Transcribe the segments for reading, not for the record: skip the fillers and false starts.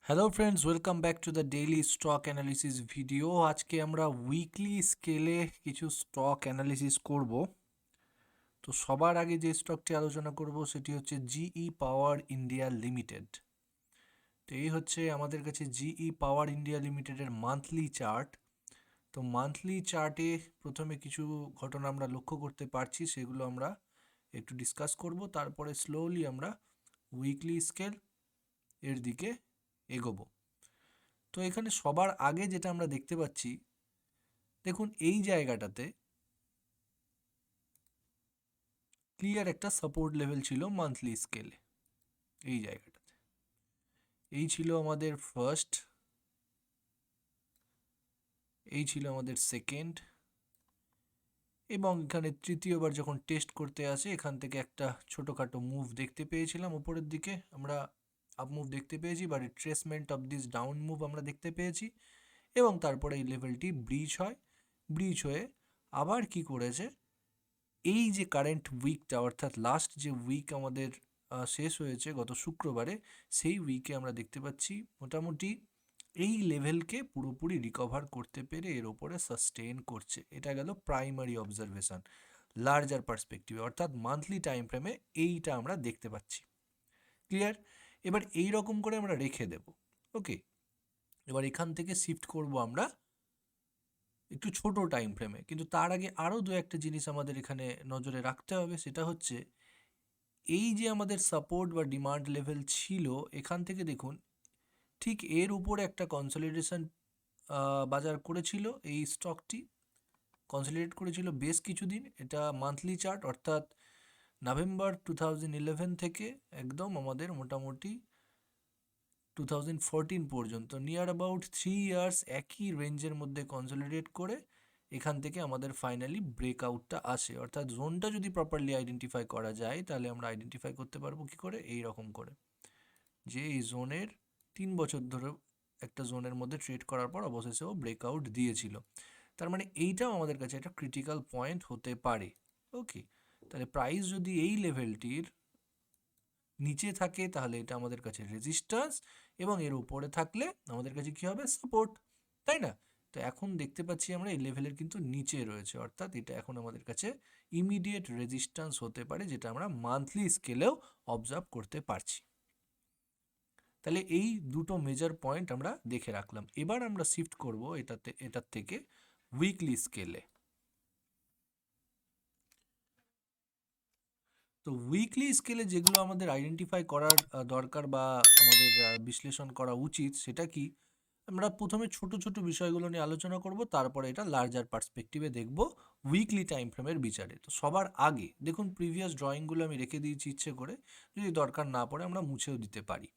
Hello friends, welcome back to the daily stock analysis video. আজকে আমরা weekly স্কেলে কিছু স্টক অ্যানালিসিস করব। তো সবার আগে যে স্টকটি আলোচনা করব সেটি হচ্ছে জিই পাওয়ার ইন্ডিয়া লিমিটেড। তো এই হচ্ছে আমাদের কাছে জিই পাওয়ার ইন্ডিয়া লিমিটেডের মান্থলি চার্ট। তো মান্থলি চার্টে প্রথমে কিছু ঘটনা আমরা লক্ষ্য করতে পারছি, সেগুলো আমরা একটু ডিসকাস করব, তারপরে স্লোলি আমরা উইকলি স্কেল এর দিকে এগোবো। তো এখানে সবার আগে যেটা আমরা দেখতে পাচ্ছি, দেখুন এই জায়গাটাতে ক্লিয়ার একটা সাপোর্ট লেভেল ছিল মান্থলি স্কেলে। এই জায়গাটাতে এই ছিল আমাদের ফার্স্ট, এই ছিল আমাদের সেকেন্ড, এবং এখানে তৃতীয়বার যখন টেস্ট করতে আসে এখান থেকে একটা ছোটোখাটো মুভ দেখতে পেয়েছিলাম উপরের দিকে, আমরা আপ মুভ দেখতে পেয়েছি বা retracement of this down move আমরা দেখতে পেয়েছি, এবং তারপরে এই লেভেলটি ব্রিচ হয়। ব্রিচ হয়ে আবার কি করেছে, এই যে কারেন্ট উইকটা অর্থাৎ লাস্ট যে উইক আমাদের শেষ হয়েছে গত শুক্রবারে, সেই উইকে আমরা দেখতে পাচ্ছি মোটামুটি এই লেভেলকে পুরোপুরি রিকভার করতে পেরে এর ওপরে সাস্টেন করছে। এটা গেল প্রাইমারি অবজারভেশন লার্জার পার্সপেক্টিভে, অর্থাৎ মান্থলি টাইম ফ্রেমে এইটা আমরা দেখতে পাচ্ছি। ক্লিয়ার? এবার এই রকম করে আমরা রেখে দেব। ওকে, এবার এখান থেকে শিফট করব আমরা একটু ছোট টাইম ফ্রেমে, কিন্তু তার আগে আরও দু একটা জিনিস আমাদের এখানে নজরে রাখতে হবে। সেটা হচ্ছে এই যে আমাদের সাপোর্ট বা ডিমান্ড লেভেল ছিল, এখান থেকে দেখুন ঠিক এর উপরে একটা কনসলিডেশন বাজার করেছিল। এই স্টকটি কনসলিডেট করেছিল বেশ কিছুদিন। এটা মান্থলি চার্ট, অর্থাৎ নভেম্বর 2011 থেকে একদম আমাদের মোটামুটি 2014 পর্যন্ত নিয়ার অ্যাবাউট 3 ইয়ার্স একই রেঞ্জের মধ্যে কনসলিডেট করে এখান থেকে আমাদের ফাইনালি ব্রেকআউটটা আসে। অর্থাৎ জোনটা যদি প্রপারলি আইডেন্টিফাই করা যায় তাহলে আমরা আইডেন্টিফাই করতে পারবো কি করে, এই রকম করে যে এই জোনের 3 বছর ধরে একটা জোনের মধ্যে ট্রেড করার পর অবশেষে ও ব্রেকআউট দিয়েছিল। তার মানে এইটাও আমাদের কাছে একটা ক্রিটিক্যাল পয়েন্ট হতে পারে। ওকে, তাহলে প্রাইস যদি এই লেভেলটির নিচে থাকে তাহলে এটা আমাদের কাছে রেজিস্ট্যান্স, এবং এর উপরে থাকলে আমাদের কাছে কি হবে, সাপোর্ট, তাই না? তো এখন দেখতে পাচ্ছি আমরা এই লেভেলের কিন্তু নিচে রয়েছে, অর্থাৎ এটা এখন আমাদের কাছে ইমিডিয়েট রেজিস্ট্যান্স হতে পারে, যেটা আমরা মান্থলি স্কেলেও অবজার্ভ করতে পারছি। তাহলে এই দুটো মেজর পয়েন্ট আমরা দেখে রাখলাম। এবার আমরা শিফট করব এটার থেকে উইকলি স্কেলে। তো উইকলি স্কেলে যেগুলো আমাদের আইডেন্টিফাই করার দরকার বা আমাদের বিশ্লেষণ করা উচিত, সেটা কি, আমরা প্রথমে ছোট ছোট বিষয়গুলো নিয়ে আলোচনা করব, তারপরে এটা লার্জার পার্সপেক্টিভে দেখব উইকলি টাইম ফ্রেমের বিচারে। তো সবার আগে দেখুন প্রিভিয়াস ড্রয়িংগুলো আমি রেখে দিয়েছি ইচ্ছে করে, যদি দরকার না পড়ে আমরা মুছেও দিতে পারি।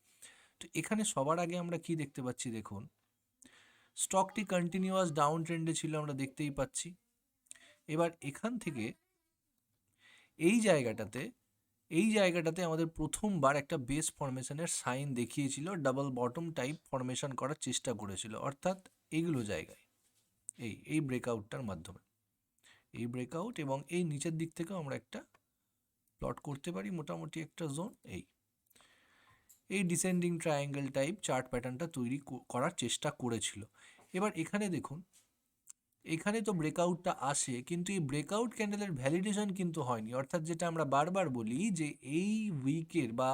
তো এখানে সবার আগে আমরা কি দেখতে পাচ্ছি, দেখুন স্টকটি কন্টিনিউয়াস ডাউন ট্রেন্ডে ছিল, আমরা দেখতেই পাচ্ছি। এবার এখান থেকে এই জায়গাটাতে এই জায়গাটাতে আমাদের প্রথমবার একটা বেস ফরমেশনের সাইন দেখিয়েছিল, ডাবল বটম টাইপ ফরমেশন করার চেষ্টা করেছিল, অর্থাৎ এইগুলো জায়গায় এই ব্রেকআউটটার মাধ্যমে, এই ব্রেকআউট এবং এই নিচের দিক থেকেও আমরা একটা প্লট করতে পারি মোটামুটি একটা জোন, এই ডিসেন্ডিং ট্রায়াঙ্গেল টাইপ চার্ট প্যাটার্নটা তৈরি করার চেষ্টা করেছিল। এবার এখানে দেখুন, এখানে তো ব্রেকআউটটা আসে, কিন্তু এই ব্রেকআউট ক্যান্ডেলের ভ্যালিডেশন কিন্তু হয়নি, অর্থাৎ যেটা আমরা বারবার বলি যে এই উইকের বা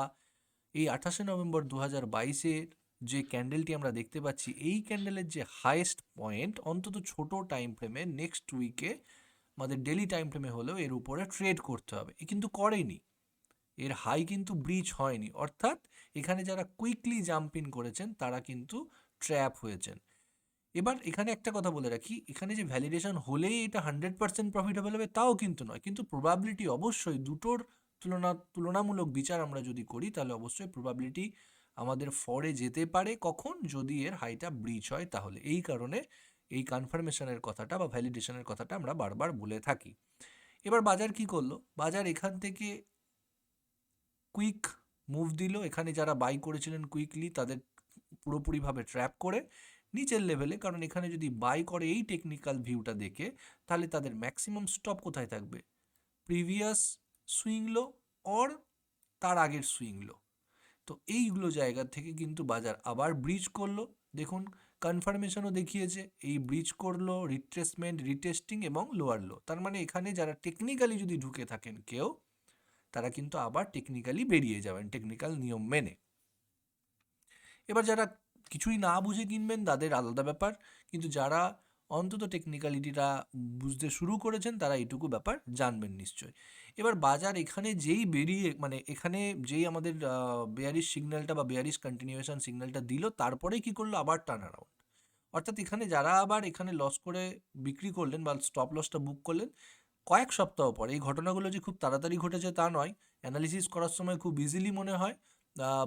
এই 28 নভেম্বর 2022-এর যে ক্যান্ডেলটি আমরা দেখতে পাচ্ছি, এই ক্যান্ডেলের যে হাইয়েস্ট পয়েন্ট অন্তত ছোট টাইম ফ্রেমে নেক্সট উইকে আমাদের ডেলি টাইম ফ্রেমে হলেও এর উপরে ট্রেড করতে হবে, এ কিন্তু করেনি, এর হাই কিন্তু ব্রিচ হয়নি, অর্থাৎ এখানে যারা কুইকলি জাম্প ইন করেছেন তারা কিন্তু ট্র্যাপ হয়েছেন। এবার এখানে একটা কথা বলে রাখি, এখানে যে ভ্যালিডেশন হলেই এটা 100% প্রফিটেবল হবে তাও কিন্তু নয়, কিন্তু প্রবাবিলিটি অবশ্যই দুটোর তুলনামূলক বিচার আমরা যদি করি তাহলে অবশ্যই প্রবাবিলিটি আমাদের ফরে যেতে পারে, কখন, যদি এর হাইটা ব্রিচ হয় তাহলে। এই কারণে এই কনফার্মেশনের কথাটা বা ভ্যালিডেশনের কথাটা আমরা বারবার বলে থাকি। এবার বাজার কি করলো, বাজার এখান থেকে কুইক মুভ দিল, এখানে যারা বাই করেছিলেন কুইকলি তাদের পুরোপুরিভাবে ট্র্যাপ করে নিচের লেভেলে, কারণ এখানে যদি বাই করে এই টেকনিক্যাল ভিউটা দেখে তাহলে তাদের ম্যাক্সিমাম স্টপ কোথায় থাকবে, প্রিভিয়াস সুইং লো অর তার আগের সুইং লো। তো তো এইগুলো জায়গা থেকে কিন্তু বাজার আবার ব্রিজ করলো, দেখুন কনফার্মেশনও দেখিয়েছে, এই ব্রিজ করলো, রিট্রেসমেন্ট, রিটেস্টিং এবং লোয়ার লো। তার মানে এখানে যারা টেকনিক্যালি যদি ঢুকে থাকেন কেউ, তারা কিন্তু আবার টেকনিক্যালি বেরিয়ে যাবেন টেকনিক্যাল নিয়ম মেনে। এবার যারা কিছুই না বুঝে কিনবেন তাদের আলাদা ব্যাপার, কিন্তু যারা অন্তত টেকনিক্যালিটিটা বুঝতে শুরু করেছেন তারা এইটুকু ব্যাপার জানবেন নিশ্চয়ই। এবার বাজার এখানে যেই বেরিয়ে মানে এখানে যেই আমাদের বেয়ারিশ সিগন্যালটা বা বেয়ারিশ কন্টিনিউয়েশন সিগন্যালটা দিল, তারপরে কি করলো, আবার টার্ন অ্যারাউন্ড। অর্থাৎ এখানে যারা আবার এখানে লস করে বিক্রি করলেন বা স্টপ লসটা বুক করলেন কয়েক সপ্তাহ পর, এই ঘটনাগুলো যে খুব তাড়াতাড়ি ঘটেছে তা নয়, অ্যানালিসিস করার সময় খুব ইজিলি মনে হয়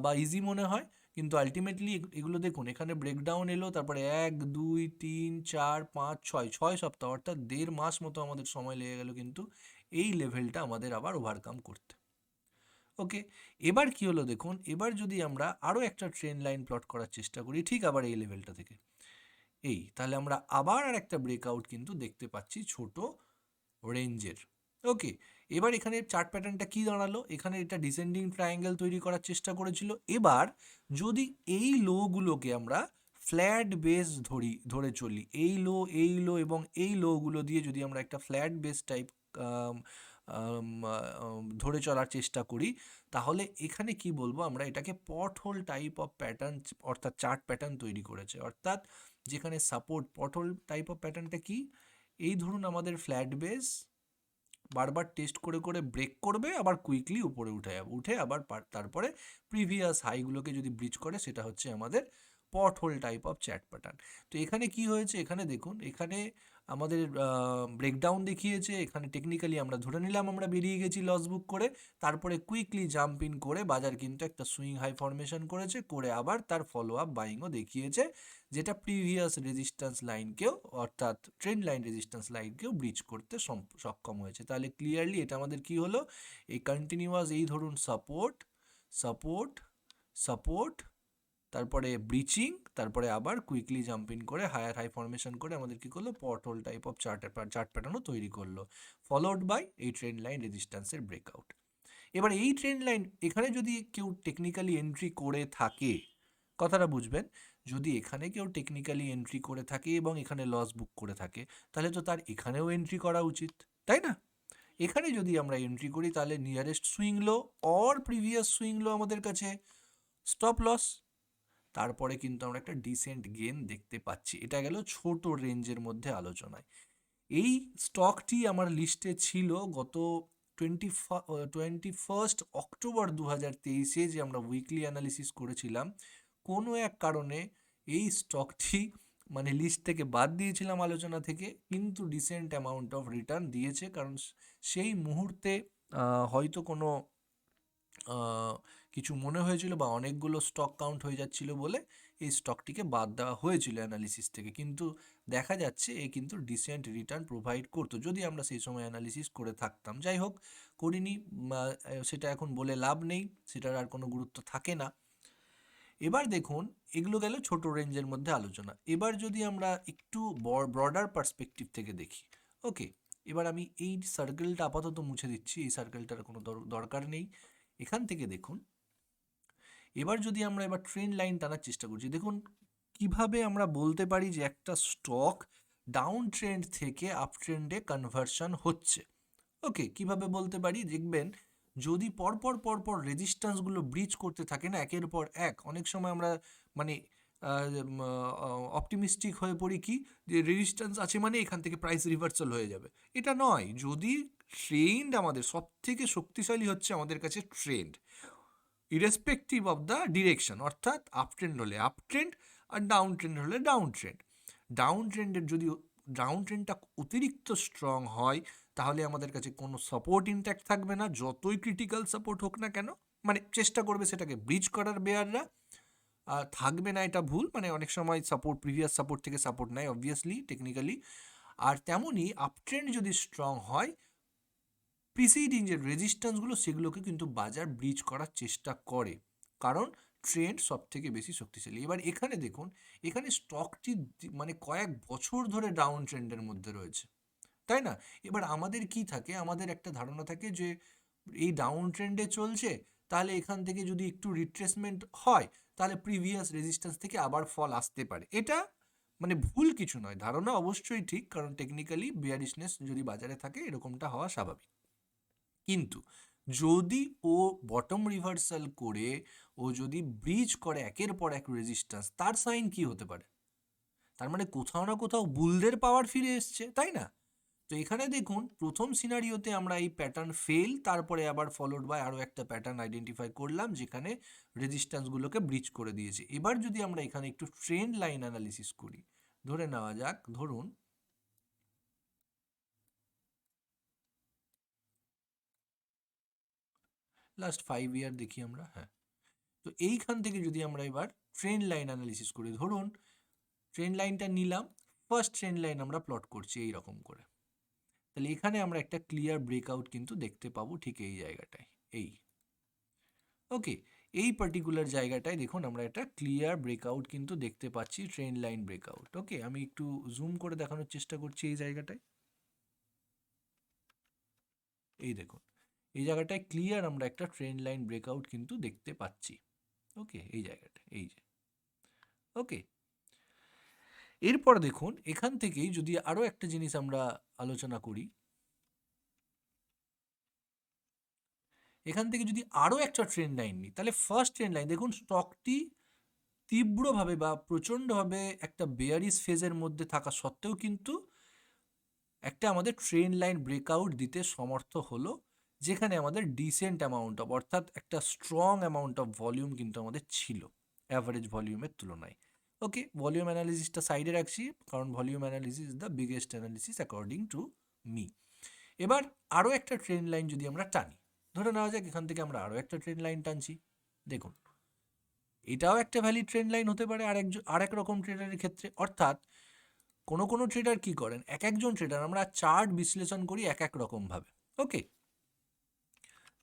বা ইজি মনে হয়, কিন্তু আলটিমেটলি এগুলো দেখুন এখানে ব্রেকডাউন এলো, তারপরে 1 2 3 4 5 6 সপ্তাহ অর্থাৎ 1.5 মাস মতো আমাদের সময় লেগে গেল কিন্তু এই লেভেলটা আমাদের আবার ওভারকাম করতে। ওকে, এবার কি হলো দেখুন, এবার যদি আমরা আরও একটা ট্রেন্ড লাইন প্লট করার চেষ্টা করি ঠিক আবার এই লেভেলটা থেকে, তাহলে আমরা আবার আর একটা ব্রেকআউট কিন্তু দেখতে পাচ্ছি ছোট রেঞ্জের। ওকে, এবার এখানে চার্ট প্যাটার্নটা কি দাঁড়ালো, এখানে এটা ডিসেন্ডিং ট্রায়াঙ্গেল তৈরি করার চেষ্টা করেছিল। এবার যদি এই লোগুলোকে আমরা ফ্ল্যাট বেস ধরে চলি, এই লো এবং এই লোগুলো দিয়ে যদি আমরা একটা ফ্ল্যাট বেস টাইপ ধরে চলার চেষ্টা করি, তাহলে এখানে কি বলবো আমরা, এটাকে pot hole type of pattern অর্থাৎ চার্ট প্যাটার্ন তৈরি করেছে। অর্থাৎ যেখানে support pot hole type of প্যাটার্নটা কি, এই ধরুন আমাদের ফ্ল্যাট বেস বারবার টেস্ট করে করে ব্রেক করবে, আবার কুইকলি উপরে উঠে আবার তারপরে প্রিভিয়াস হাইগুলোকে যদি ব্রিজ করে, সেটা হচ্ছে আমাদের pot hole type of chart pattern. তো এখানে কি হয়েছে, এখানে দেখুন এখানে আমাদের ব্রেকডাউন দেখিয়েছে, এখানে টেকনিক্যালি আমরা ধরে নিলাম আমরা বেরিয়ে গেছি লস বুক করে, তারপরে কুইকলি জাম্প ইন করে বাজার কিন্তু একটা সুইং হাই ফরমেশন করেছে, করে আবার তার ফলো আপ বাইংও দেখিয়েছে, যেটা প্রিভিয়াস রেজিস্ট্যান্স লাইনকেও অর্থাৎ ট্রেন্ড লাইন রেজিস্ট্যান্স লাইনকেও ব্রিচ করতে সক্ষম হয়েছে। তাহলে ক্লিয়ারলি এটা আমাদের কি হলো, এই কন্টিনিউয়াস এই ধরুন সাপোর্ট সাপোর্ট সাপোর্ট, তারপরে ব্রিচিং, তারপরে আবার কুইকলি জাম্প ইন করে হায়ার হাই ফরমেশন করে আমাদের কি করলো, পট হোল টাইপ অফ চার্ট প্যাটার্নও তৈরি করলো, ফলোড বাই এই ট্রেন্ড লাইন রেজিস্ট্যান্সের ব্রেকআউট। এবার এই ট্রেন্ড লাইন এখানে যদি কেউ টেকনিক্যালি এন্ট্রি করে থাকে, কথাটা বুঝবেন, যদি এখানে কেউ টেকনিক্যালি এন্ট্রি করে থাকে এবং এখানে লস বুক করে থাকে, তাহলে তো তার এখানেও এন্ট্রি করা উচিত, তাই না? এখানে যদি আমরা এন্ট্রি করি তাহলে nearest swing low or previous swing লো আমাদের কাছে স্টপ লস, তারপরে কিন্তু আমরা একটা ডিসেন্ট গেন দেখতে পাচ্ছি। এটা গেল ছোট রেঞ্জের মধ্যে আলোচনায়। এই স্টকটি আমার লিস্টে ছিল গত 21 অক্টোবর 2023 যে আমরা উইকলি অ্যানালিসিস করেছিলাম, কোনো এক কারণে এই স্টকটি মানে লিস্ট থেকে বাদ দিয়েছিলাম আলোচনা থেকে, কিন্তু ডিসেন্ট অ্যামাউন্ট অফ রিটার্ন দিয়েছে, কারণ সেই মুহূর্তে হয়তো কোনো কিছু মনে হয়েছিল বা অনেকগুলো স্টক কাউন্ট হয়ে যাচ্ছিল বলে এই স্টকটিকে বাদ দেওয়া হয়েছিল অ্যানালিসিস থেকে, কিন্তু দেখা যাচ্ছে এ কিন্তু ডিসেন্ট রিটার্ন প্রোভাইড করতো যদি আমরা সেই সময় অ্যানালিসিস করে থাকতাম। যাই হোক, করিনি, সেটা এখন বলে লাভ নেই, সেটার আর কোনো গুরুত্ব থাকে না। এবার দেখুন এগুলো গেল ছোট রেঞ্জের মধ্যে আলোচনা। এবার যদি আমরা একটু ব্রডার পার্সপেক্টিভ থেকে দেখি, ওকে, এবার আমি এই সার্কেলটা আপাতত মুছে দিচ্ছি, এই সার্কেলটার কোনো দরকার নেই। এখান থেকে দেখুন, এবার যদি আমরা এবার ট্রেন্ড লাইন টানার চেষ্টা করছি, দেখুন কিভাবে আমরা বলতে পারি যে একটা স্টক ডাউন ট্রেন্ড থেকে আপ ট্রেন্ডে কনভার্সন হচ্ছে। ওকে, কিভাবে বলতে পারি, দেখবেন যদি পরপর পরপর রেজিস্ট্যান্সগুলো ব্রিচ করতে থাকে না একের পর এক, অনেক সময় আমরা মানে অপটিমিস্টিক হয়ে পড়ি কি, যে রেজিস্ট্যান্স আছে মানে এখান থেকে প্রাইস রিভার্সাল হয়ে যাবে। এটা নয়, যদি ট্রেন্ড আমাদের সব থেকে শক্তিশালী হচ্ছে আমাদের কাছে trend, irrespective of the direction, অর্থাৎ আপ ট্রেন্ড হলে আপ ট্রেন্ড আর ডাউন ট্রেন্ড হলে ডাউন ট্রেন্ড। ডাউন ট্রেন্ডের যদি ডাউন ট্রেন্ডটা অতিরিক্ত স্ট্রং হয়, তাহলে আমাদের কাছে কোনো সাপোর্ট ইনট্যাক্ট থাকবে না, যতই ক্রিটিক্যাল সাপোর্ট হোক না কেন, মানে চেষ্টা করবে সেটাকে ব্রিজ করার বেয়াররা, থাকবে না, এটা ভুল, মানে অনেক সময় সাপোর্ট প্রিভিয়াস সাপোর্ট থেকে সাপোর্ট নেয় অবভিয়াসলি টেকনিক্যালি। আর তেমনই আপ ট্রেন্ড যদি স্ট্রং হয়, প্রিসিডিং যে রেজিস্ট্যান্সগুলো সেগুলোকে কিন্তু বাজার ব্রিজ করার চেষ্টা করে, কারণ ট্রেন্ড সব থেকে বেশি শক্তিশালী। এবার এখানে দেখুন, এখানে স্টকটি মানে কয়েক বছর ধরে ডাউন ট্রেন্ডের মধ্যে রয়েছে, তাই না? এবার আমাদের কি থাকে, আমাদের একটা ধারণা থাকে যে এই ডাউন ট্রেন্ডে চলছে, তাহলে এখান থেকে যদি একটু রিট্রেসমেন্ট হয় তাহলে প্রিভিয়াস রেজিস্ট্যান্স থেকে আবার ফল আসতে পারে। এটা মানে ভুল কিছু নয়, ধারণা অবশ্যই ঠিক, কারণ টেকনিক্যালি বিয়ারিশনেস যদি বাজারে থাকে এরকমটা হওয়া স্বাভাবিক। কিন্তু যদি ও বটম রিভার্সাল করে ও যদি ব্রিজ করে একের পর এক রেজিস্ট্যান্স, তার সাইন কি হতে পারে? তার মানে কোথাও না কোথাও বুলদের পাওয়ার ফিরে এসছে, তাই না? তো এখানে দেখুন প্রথম সিনারিওতে আমরা এই প্যাটার্ন ফেল, তারপরে আবার ফলোড বাই আরও একটা প্যাটার্ন আইডেন্টিফাই করলাম যেখানে রেজিস্ট্যান্সগুলোকে ব্রিচ করে দিয়েছে। এবার যদি আমরা এখানে একটু ট্রেন্ড লাইন অ্যানালিসিস করি, ধরে নেওয়া যাক ধরুন লাস্ট 5 ইয়ার দেখি আমরা, হ্যাঁ। তো এইখান থেকে যদি আমরা এবার ট্রেন্ড লাইন অ্যানালিসিস করি, ধরুন ট্রেন্ড লাইনটা নিলাম, ফার্স্ট ট্রেন্ড লাইন আমরা প্লট করছি এই রকম করে, তাহলে এখানে আমরা একটা ক্লিয়ার ব্রেকআউট কিন্তু দেখতে পাবো ঠিক এই জায়গাটায়, এই ওকে। এই পার্টিকুলার জায়গাটায় দেখুন আমরা একটা ক্লিয়ার ব্রেকআউট কিন্তু দেখতে পাচ্ছি, ট্রেন্ড লাইন ব্রেকআউট। ওকে, আমি একটু জুম করে দেখানোর চেষ্টা করছি এই জায়গাটায়, এই দেখুন এই জায়গাটায় ক্লিয়ার আমরা একটা ট্রেন্ড লাইন ব্রেকআউট কিন্তু দেখতে পাচ্ছি। ওকে, এই জায়গাটা এই যে, ওকে। এরপর দেখুন এখান থেকেই যদি আরো একটা জিনিস আমরা আলোচনা করি, এখান থেকে যদি আরো একটা ট্রেন্ড লাইন নিই, তাহলে ফার্স্ট ট্রেন্ড লাইন দেখুন স্টকটি তীব্রভাবে বা প্রচণ্ডভাবে একটা বেয়ারিশ ফেজের মধ্যে থাকা সত্ত্বেও কিন্তু একটা আমাদের ট্রেন্ড লাইন ব্রেকআউট দিতে সমর্থ হলো, যেখানে আমাদের ডিসেন্ট অ্যামাউন্ট অফ, অর্থাৎ একটা স্ট্রং অ্যামাউন্ট অফ ভলিউম কিন্তু আমাদের ছিল অ্যাভারেজ ভলিউমের তুলনায়। ওকে, ভলিউম অ্যানালিসিসটা সাইডে রাখছি, কারণ volume analysis is the biggest analysis according to me. এবার আরও একটা ট্রেন্ড লাইন যদি আমরা টানি, ধরে নেওয়া যাক এখান থেকে আমরা আরও একটা ট্রেন্ড লাইন টানছি, দেখুন এটাও একটা ভ্যালিড ট্রেন্ড লাইন হতে পারে আরেক রকম ট্রেডারের ক্ষেত্রে। অর্থাৎ কোনো কোনো ট্রেডার কি করেন, এক একজন ট্রেডার আমরা চার্ট বিশ্লেষণ করি এক এক রকমভাবে। ওকে,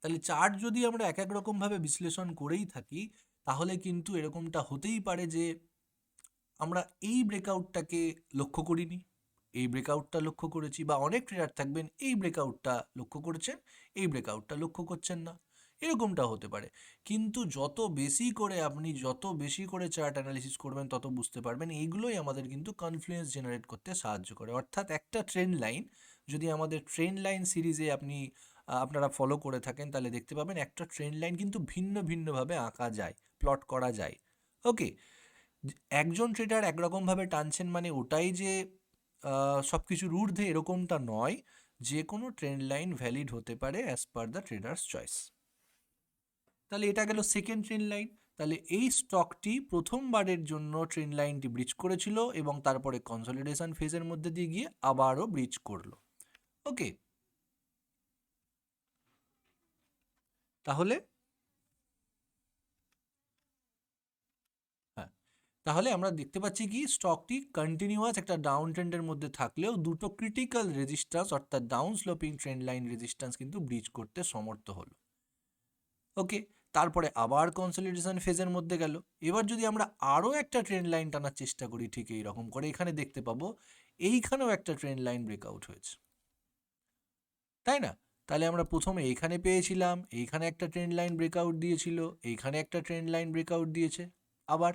তাহলে চার্ট যদি আমরা এক এক রকমভাবে বিশ্লেষণ করেই থাকি, তাহলে কিন্তু এরকমটা হতেই পারে যে আমরা এই ব্রেকআউটটাকে লক্ষ্য করিনি, এই ব্রেকআউটটা লক্ষ্য করেছি, বা অনেক ট্রেডার থাকবেন এই ব্রেকআউটটা লক্ষ্য করেছেন, এই ব্রেকআউটটা লক্ষ্য করছেন না, এরকমটা হতে পারে। কিন্তু যত বেশি করে চার্ট অ্যানালিসিস করবেন তত বুঝতে পারবেন এইগুলোই আমাদের কিন্তু কনফ্লুয়েন্স জেনারেট করতে সাহায্য করে। অর্থাৎ একটা ট্রেন্ড লাইন যদি আমাদের ট্রেন্ড লাইন সিরিজে আপনারা ফলো করে থাকেন, তাহলে দেখতে পাবেন একটা ট্রেন্ড লাইন কিন্তু ভিন্ন ভিন্নভাবে আঁকা যায়, প্লট করা যায়। ওকে, একজন ট্রেডার একরকমভাবে টানছেন মানে ওটাই যে সব কিছুর ঊর্ধ্বে এরকমটা নয়, যে কোনো ট্রেন্ড লাইন ভ্যালিড হতে পারে as per the traders choice. তাহলে এটা গেল সেকেন্ড ট্রেন্ড লাইন। তাহলে এই স্টকটি প্রথমবারের জন্য ট্রেন্ড লাইনটি ব্রিচ করেছিল এবং তারপরে কনসলিডেশন ফেজের মধ্যে দিয়ে গিয়ে আবারও ব্রিচ করলো। ওকে, তাহলে হ্যাঁ, তাহলে আমরা দেখতে পাচ্ছি কি স্টকটি কন্টিনিউয়াস একটা ডাউন ট্রেন্ডের মধ্যে থাকলেও দুটো ক্রিটিক্যাল রেজিস্ট্যান্স অর্থাৎ down sloping trend line resistance কিন্তু ব্রিচ করতে সমর্থ হলো। ওকে, তারপরে আবার কনসলিডেশন ফেজের মধ্যে গেল। এবার যদি আমরা আরও একটা ট্রেন্ড লাইন টানার চেষ্টা করি ঠিক এই রকম করে, এখানে দেখতে পাবো এইখানেও একটা ট্রেন্ড লাইন ব্রেকআউট হয়েছে, তাই না? তাহলে আমরা প্রথমে এইখানে পেয়েছিলাম, এইখানে একটা ট্রেন্ড লাইন ব্রেকআউট দিয়েছিল, এইখানে একটা ট্রেন্ড লাইন ব্রেকআউট দিয়েছে আবার।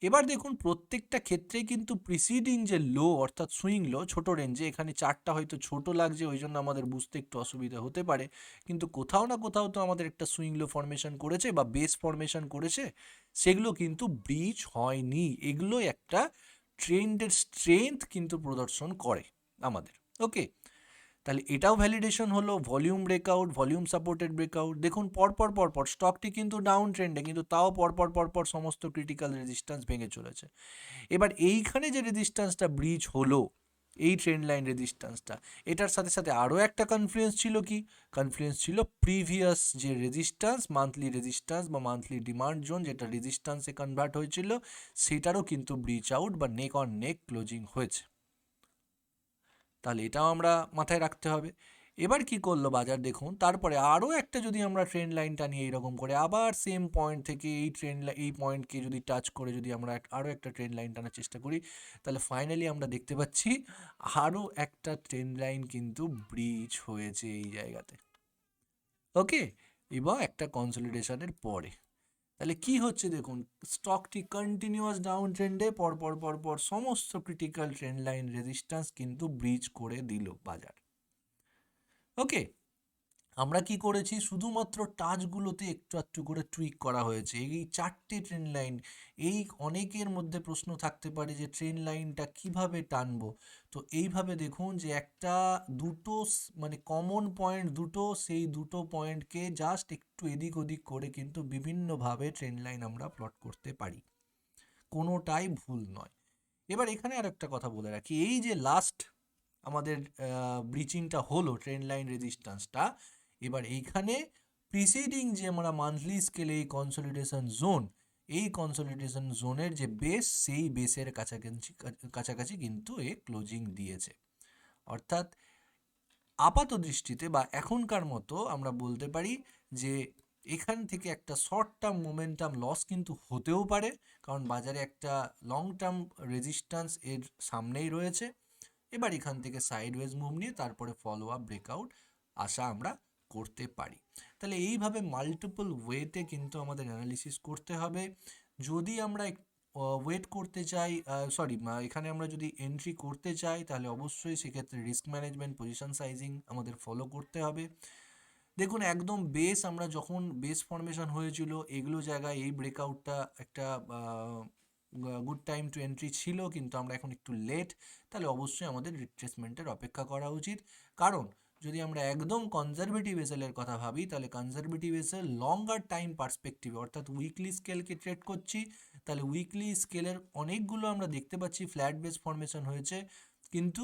এবার দেখুন প্রত্যেকটা ক্ষেত্রেই কিন্তু প্রিসিডিং যে লো অর্থাৎ সুইং লো ছোট রেঞ্জে, এখানে চারটা হয়তো ছোট লাগছে ওই জন্য আমাদের বুঝতে একটু অসুবিধা হতে পারে, কিন্তু কোথাও না কোথাও তো আমাদের একটা সুইং লো ফরমেশন করেছে বা বেস ফরমেশন করেছে, সেগুলো কিন্তু ব্রিচ হয়নি। এগুলো একটা ট্রেন্ডের স্ট্রেংথ কিন্তু প্রদর্শন করে আমাদের। ওকে, তাহলে এটাও ভ্যালিডেশন হলো, volume breakout, volume supported breakout. দেখুন পরপর স্টকটি কিন্তু ডাউন ট্রেন্ডে, কিন্তু তাও পরপর সমস্ত ক্রিটিক্যাল রেজিস্ট্যান্স ভেঙে চলেছে। এবার এইখানে যে রেজিস্ট্যান্সটা ব্রিচ হলো, এই ট্রেন্ড লাইন রেজিস্ট্যান্সটা, এটার সাথে সাথে আরও একটা কনফ্লুয়েন্স ছিল, কি কনফ্লুয়েন্স ছিল প্রিভিয়াস যে রেজিস্ট্যান্স, মান্থলি রেজিস্ট্যান্স বা মান্থলি ডিমান্ড জোন যেটা রেজিস্ট্যান্সে কনভার্ট হয়েছিল, সেটারও কিন্তু ব্রিচ আউট বা নেক অন নেক ক্লোজিং হয়েছে। তাহলে এটাও আমরা মাথায় রাখতে হবে। এবার কি করলো বাজার দেখুন, তারপরে আরও একটা যদি আমরা ট্রেন্ড লাইনটা নিয়ে এইরকম করে আবার সেম পয়েন্ট থেকে এই পয়েন্টকে যদি টাচ করে যদি আমরা আরও একটা ট্রেন্ড লাইন টানার চেষ্টা করি, তাহলে ফাইনালি আমরা দেখতে পাচ্ছি আরও একটা ট্রেন্ড লাইন কিন্তু ব্রিচ হয়েছে এই জায়গাতে। ওকে, এবং একটা কনসলিডেশনের পরে। তাহলে কি হচ্ছে দেখুন, স্টকটি কন্টিনিউয়াস ডাউন ট্রেন্ডে পর সমস্ত ক্রিটিক্যাল ট্রেন্ড লাইন রেজিস্ট্যান্স কিন্তু ব্রিচ করে দিল বাজার। ওকে, আমরা কি করেছি, শুধুমাত্র টাচগুলোতে একটু একটু করে টুইক করা হয়েছে এই 4টে ট্রেন লাইন। এই অনেকের মধ্যে প্রশ্ন থাকতে পারে যে ট্রেন লাইনটা কিভাবে টানবো। তো এইভাবে দেখুন যে একটা দুটো মানে কমন পয়েন্ট দুটো, সেই দুটো পয়েন্টকে জাস্ট একটু এদিক ওদিক করে কিন্তু বিভিন্নভাবে ট্রেন লাইন আমরা প্লট করতে পারি, কোনোটাই ভুল নয়। এবার এখানে আর একটা কথা বলে রাখি, এই যে লাস্ট আমাদের ব্রিচিংটা হলো ট্রেন্ড লাইন রেজিস্ট্যান্সটা, এবার এইখানে প্রিসিডিং যে আমরা মান্থলি স্কেলে এই কনসলিডেশন জোন, এই কনসলিডেশন জোনের যে বেস, সেই বেসের কাছাকাছি কাছাকাছি কিন্তু এ ক্লোজিং দিয়েছে। অর্থাৎ আপাত দৃষ্টিতে বা এখনকার মতো আমরা বলতে পারি যে এখান থেকে একটা শর্ট টার্ম মোমেন্টাম লস কিন্তু হতেও পারে, কারণ বাজারে একটা লং টার্ম রেজিস্ট্যান্স এর সামনেই রয়েছে। এবার এখান থেকে সাইডওয়েজ মুভ নিয়ে তারপরে ফলো আপ ব্রেকআউট আশা আমরা করতে পারি। তাহলে এইভাবে মাল্টিপল ওয়েতে কিন্তু আমাদের অ্যানালিসিস করতে হবে। যদি আমরা ওয়েট করতে চাই, এখানে আমরা যদি এন্ট্রি করতে চাই, তাহলে অবশ্যই সেক্ষেত্রে রিস্ক ম্যানেজমেন্ট, পজিশন সাইজিং আমাদের ফলো করতে হবে। দেখুন একদম বেস, আমরা যখন বেস ফর্মেশন হয়েছিল এগুলো জায়গায় এই ব্রেকআউটটা একটা গুড টাইম টু এন্ট্রি ছিল, কিন্তু আমরা এখন একটু লেট, তাহলে অবশ্যই আমাদের রিট্রেসমেন্টের অপেক্ষা করা উচিত। কারণ যদি আমরা একদম কনজারভেটিভ এসএলের কথা ভাবি, তাহলে কনজারভেটিভ এসএল লঙ্গার টাইম পার্সপেক্টিভে অর্থাৎ উইকলি স্কেলকে ট্রেড করছি, তাহলে উইকলি স্কেলের অনেকগুলো আমরা দেখতে পাচ্ছি ফ্ল্যাট বেস ফর্মেশন হয়েছে, কিন্তু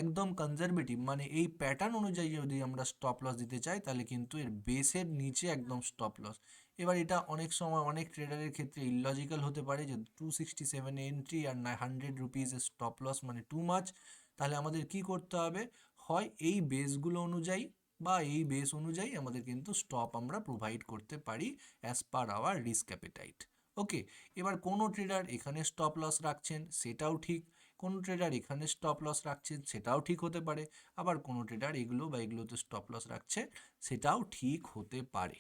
একদম কনজারভেটিভ মানে এই প্যাটার্ন অনুযায়ী যদি আমরা স্টপ লস দিতে চাই, তাহলে কিন্তু এর বেসের নিচে একদম স্টপ লস। এবার এটা অনেক সময় অনেক ট্রেডারের ক্ষেত্রে ইললজিক্যাল হতে পারে যে 267 এন্ট্রি আর 100 রুপিজ স্টপ লস মানে টু মাচ। তাহলে আমাদের কি করতে হবে, হয় এই বেসগুলো অনুযায়ী বা এই বেস অনুযায়ী আমাদের কিন্তু স্টপ আমরা প্রোভাইড করতে পারি as per our risk appetite. Okay, এবার কোনো ট্রেডার এখানে স্টপ লস রাখছেন, সেটাও ঠিক। কোনো ট্রেডার এখানে স্টপ লস রাখছেন, সেটাও ঠিক হতে পারে। আবার কোনো ট্রেডার এগুলো বা এগুলোতে স্টপ লস রাখছে, সেটাও ঠিক হতে পারে।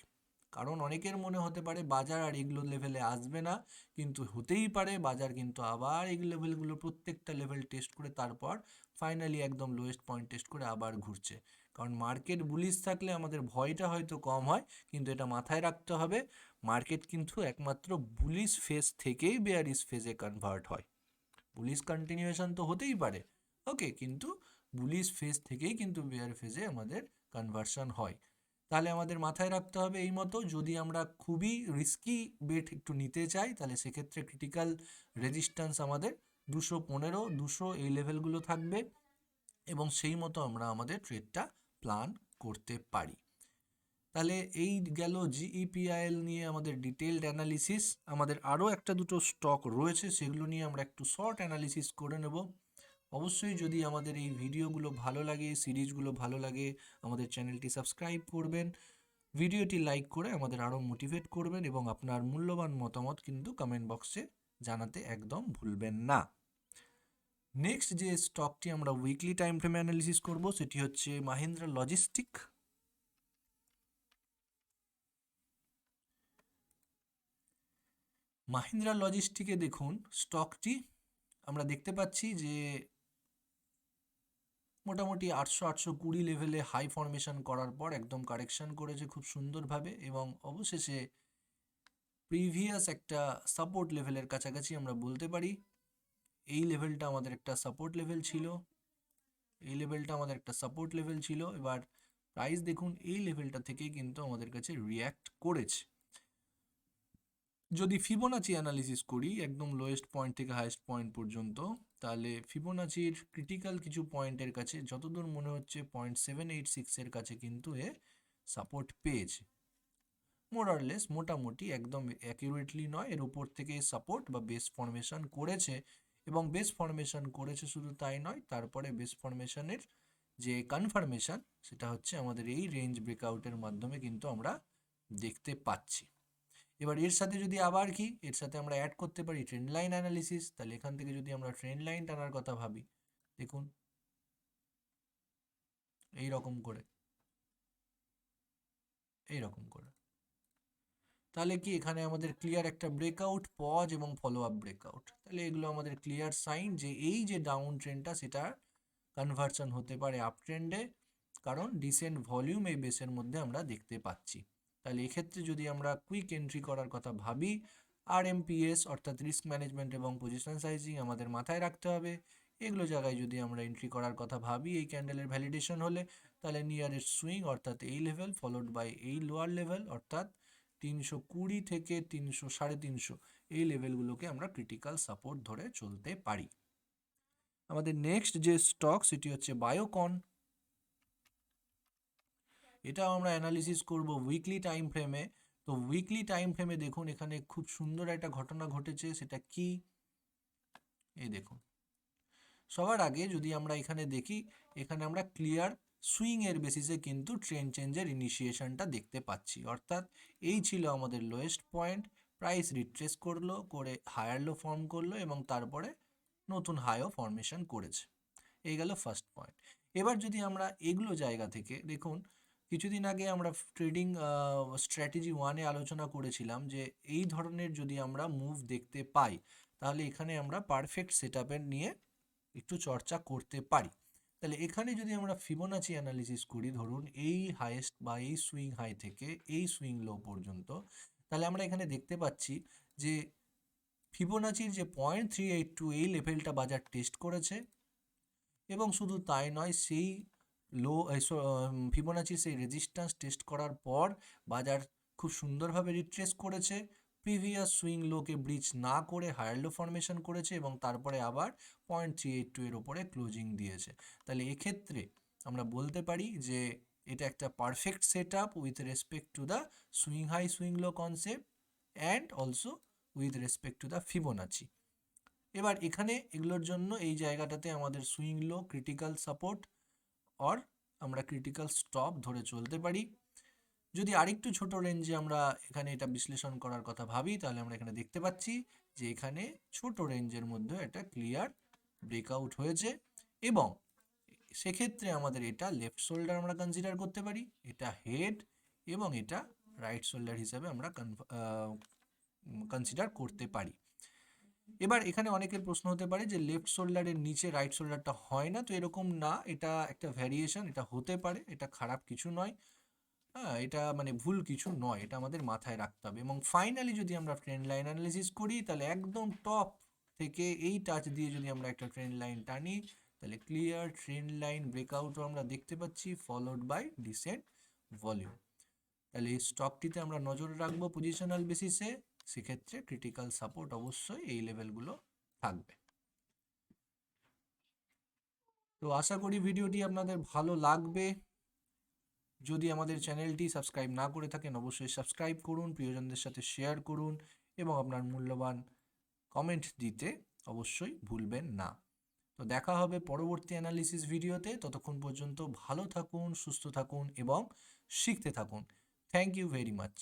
কারণ অনেকের মনে হতে পারে বাজার আর এগুলো লেভেলে আসবে না, কিন্তু হতেই পারে বাজার কিন্তু আবার এই লেভেলগুলো প্রত্যেকটা লেভেল টেস্ট করে তারপর ফাইনালি একদম লোয়েস্ট পয়েন্ট টেস্ট করে আবার ঘুরছে। কারণ মার্কেট বুলিশ থাকলে আমাদের ভয়টা হয়তো কম হয়, কিন্তু এটা মাথায় রাখতে হবে মার্কেট কিন্তু একমাত্র বুলিশ ফেজ থেকেই বেয়ারিশ ফেজে কনভার্ট হয়। বুলিশ কন্টিনিউয়েশন তো হতেই পারে, ওকে, কিন্তু বুলিশ ফেজ থেকেই কিন্তু বেয়ার ফেজে আমাদের কনভার্সন হয়। তাহলে আমাদের মাথায় রাখতে হবে এই মতো, যদি আমরা খুবই রিস্কি বেট একটু নিতে চাই, তাহলে সেক্ষেত্রে ক্রিটিক্যাল রেজিস্ট্যান্স আমাদের 215, 200 এই লেভেলগুলো থাকবে, এবং সেই মতো আমরা আমাদের ট্রেডটা প্ল্যান করতে পারি। তাহলে এই গেল জিইপিআইএল নিয়ে আমাদের ডিটেলড অ্যানালিসিস। আমাদের আরও একটা দুটো স্টক রয়েছে, সেগুলো নিয়ে আমরা একটু শর্ট অ্যানালিসিস করে নেব। অবশ্যই যদি আমাদের এই ভিডিওগুলো ভালো লাগে, সিরিজগুলো ভালো লাগে, আমাদের চ্যানেলটি সাবস্ক্রাইব করবেন, ভিডিওটি লাইক করে আমাদের আরও মোটিভেট করবেন, এবং আপনার মূল্যবান মতামত কিন্তু কমেন্ট বক্সে জানাতে একদম ভুলবেন না। নেক্সট যে স্টকটি আমরা উইকলি টাইম ফ্রেমে অ্যানালিসিস করব, সেটি হচ্ছে মাহিন্দ্রা লজিস্টিক। মাহিন্দ্রা লজিস্টিকে দেখুন স্টকটি আমরা দেখতে পাচ্ছি যে মোটামুটি 800-820 লেভেলে হাই ফর্মেশন করার পর একদম কারেকশন করেছে খুব সুন্দরভাবে, এবং অবশেষে প্রিভিয়াস একটা সাপোর্ট লেভেলের কাছাকাছি আমরা বলতে পারি এই লেভেলটা আমাদের একটা সাপোর্ট লেভেল ছিল, এই লেভেলটা আমাদের একটা সাপোর্ট লেভেল ছিল। এবার প্রাইস দেখুন এই লেভেলটা থেকেই কিন্তু আমাদের কাছে রিয়্যাক্ট করেছে। যদি ফিবোনাচি অ্যানালিসিস করি একদম লোয়েস্ট পয়েন্ট থেকে হাইয়েস্ট পয়েন্ট পর্যন্ত, তাহলে ফিবোনাচির ক্রিটিক্যাল কিছু পয়েন্টের কাছে যতদূর মনে হচ্ছে 0.786-এর কাছে কিন্তু এ সাপোর্ট পেয়েছে। মোরারলেস মোটামুটি একদম অ্যাকিউরেটলি নয়, এর উপর থেকে সাপোর্ট বা বেস ফর্মেশন করেছে, এবং বেস ফর্মেশন করেছে শুধু তাই নয়, তারপরে বেস ফর্মেশনের যে কনফার্মেশন সেটা হচ্ছে আমাদের এই রেঞ্জ ব্রেকআউটের মাধ্যমে কিন্তু আমরা দেখতে পাচ্ছি। এবার এর সাথে যদি আবার কি এর সাথে আমরা অ্যাড করতে পারি ট্রেন্ড লাইন অ্যানালিসিস, তাহলে এখান থেকে যদি আমরা ট্রেন্ড লাইন টানার কথা ভাবি, দেখুন এই রকম করে এইরকম করে। তাহলে কি এখানে আমাদের ক্লিয়ার একটা ব্রেকআউট, পজ এবং ফলো আপ ব্রেকআউট, তাহলে এগুলো আমাদের ক্লিয়ার সাইন যে এই যে ডাউন ট্রেন্ডটা সেটা কনভার্সন হতে পারে আপ ট্রেন্ডে, কারণ ডিসেন্ট ভলিউম এই বেসের মধ্যে আমরা দেখতে পাচ্ছি। তাহলে এক্ষেত্রে যদি আমরা কুইক এন্ট্রি করার কথা ভাবি, RMPS অর্থাৎ রিস্ক ম্যানেজমেন্ট এবং পজিশন সাইজিং আমাদের মাথায় রাখতে হবে। এগুলো জায়গায় যদি আমরা এন্ট্রি করার কথা ভাবি এই ক্যান্ডেলের ভ্যালিডেশন হলে, তাহলে নিয়ারেস্ট সুইং অর্থাৎ এই লেভেল ফলোড বাই এই লোয়ার লেভেল অর্থাৎ 320 থেকে 300 350 এই লেভেলগুলোকে আমরা ক্রিটিক্যাল সাপোর্ট ধরে চলতে পারি। আমাদের নেক্সট যে স্টক সেটি হচ্ছে বায়োকন। এটাও আমরা অ্যানালিসিস করব উইকলি টাইম ফ্রেমে। তো উইকলি টাইম ফ্রেমে দেখুন এখানে খুব সুন্দর একটা ঘটনা ঘটেছে, সেটা কি এই দেখুন। সবার আগে যদি আমরা এখানে দেখি, এখানে আমরা ক্লিয়ার সুইং এর বেসিসে কিন্তু ট্রেন্ড চেঞ্জের ইনিশিয়েশনটা দেখতে পাচ্ছি, অর্থাৎ এই ছিল আমাদের লোয়েস্ট পয়েন্ট, প্রাইস রিট্রেস করলো, করে হায়ার লো ফর্ম করলো এবং তারপরে নতুন হাইও ফর্মেশন করেছে। এই গেল ফার্স্ট পয়েন্ট। এবার যদি আমরা এগুলো জায়গা থেকে দেখুন, কিছুদিন আগে আমরা ট্রেডিং স্ট্র্যাটেজি 1-এ আলোচনা করেছিলাম যে এই ধরনের যদি আমরা মুভ দেখতে পাই তাহলে এখানে আমরা পারফেক্ট সেটআপের নিয়ে একটু চর্চা করতে পারি। তাহলে এখানে যদি আমরা ফিবোনাচি অ্যানালিসিস করি, ধরুন এই হাইয়েস্ট বা এই সুইং হাই থেকে এই সুইং লো পর্যন্ত, তাহলে আমরা এখানে দেখতে পাচ্ছি যে ফিবোনাচির যে 0.382 এই লেভেলটা বাজার টেস্ট করেছে এবং শুধু তাই নয়, সেই লো ফিবোনাচির সেই রেজিস্ট্যান্স টেস্ট করার পর বাজার খুব সুন্দরভাবে রিট্রেস করেছে, প্রিভিয়াস সুইং লোকে ব্রিচ না করে হায়ার লো ফর্মেশন করেছে এবং তারপরে আবার 0.382 এর ওপরে ক্লোজিং দিয়েছে। তাহলে এক্ষেত্রে আমরা বলতে পারি যে এটা একটা perfect set up with respect to the swing high swing low concept and also with respect to the Fibonacci. এবার এখানে এগুলোর জন্য এই জায়গাটাতে আমাদের swing low, critical support or আমরা ক্রিটিক্যাল স্টপ ধরে চলতে পারি। যদি আরেকটু ছোট রেঞ্জে আমরা এখানে এটা বিশ্লেষণ করার কথা ভাবি, তাহলে আমরা এখানে দেখতে পাচ্ছি যে এখানে ছোট রেঞ্জের মধ্যে একটা ক্লিয়ার ব্রেকআউট হয়েছে এবং সেক্ষেত্রে আমাদের এটা লেফট শোল্ডার আমরা কনসিডার করতে পারি, এটা হেড এবং এটা রাইট শোল্ডার হিসাবে আমরা কনসিডার করতে পারি। এবার এখানে অনেকের প্রশ্ন হতে পারে যে লেফট শোল্ডারের নিচে রাইট শোল্ডারটা হয় না, তো এরকম না, এটা একটা ভ্যারিয়েশন, এটা হতে পারে, এটা খারাপ কিছু নয়, হ্যাঁ এটা মানে ভুল কিছু নয়, এটা আমাদের মাথায় রাখতে হবে। এবং ফাইনালি যদি আমরা ট্রেন্ড লাইন অ্যানালিসিস করি, তাহলে একদম টপ থেকে এই টাচ দিয়ে যদি আমরা একটা ট্রেন্ড লাইন টানি, তাহলে ক্লিয়ার ট্রেন্ড লাইন ব্রেকআউটও আমরা দেখতে পাচ্ছি ফলোড বাই ডিসেন্ট ভলিউম। তাহলে এই স্টকটিতে আমরা নজর রাখবো পজিশনাল বেসিসে, সেক্ষেত্রে ক্রিটিক্যাল সাপোর্ট অবশ্যই এই লেভেলগুলো থাকবে। তো আশা করি ভিডিওটি আপনাদের ভালো লাগবে। যদি আমাদের চ্যানেলটি সাবস্ক্রাইব না করে থাকেন অবশ্যই সাবস্ক্রাইব করুন, প্রিয়জনদের সাথে শেয়ার করুন এবং আপনার মূল্যবান কমেন্ট দিতে অবশ্যই ভুলবেন না। তো দেখা হবে পরবর্তী অ্যানালিসিস ভিডিওতে, ততক্ষণ পর্যন্ত ভালো থাকুন, সুস্থ থাকুন এবং শিখতে থাকুন। Thank you very much.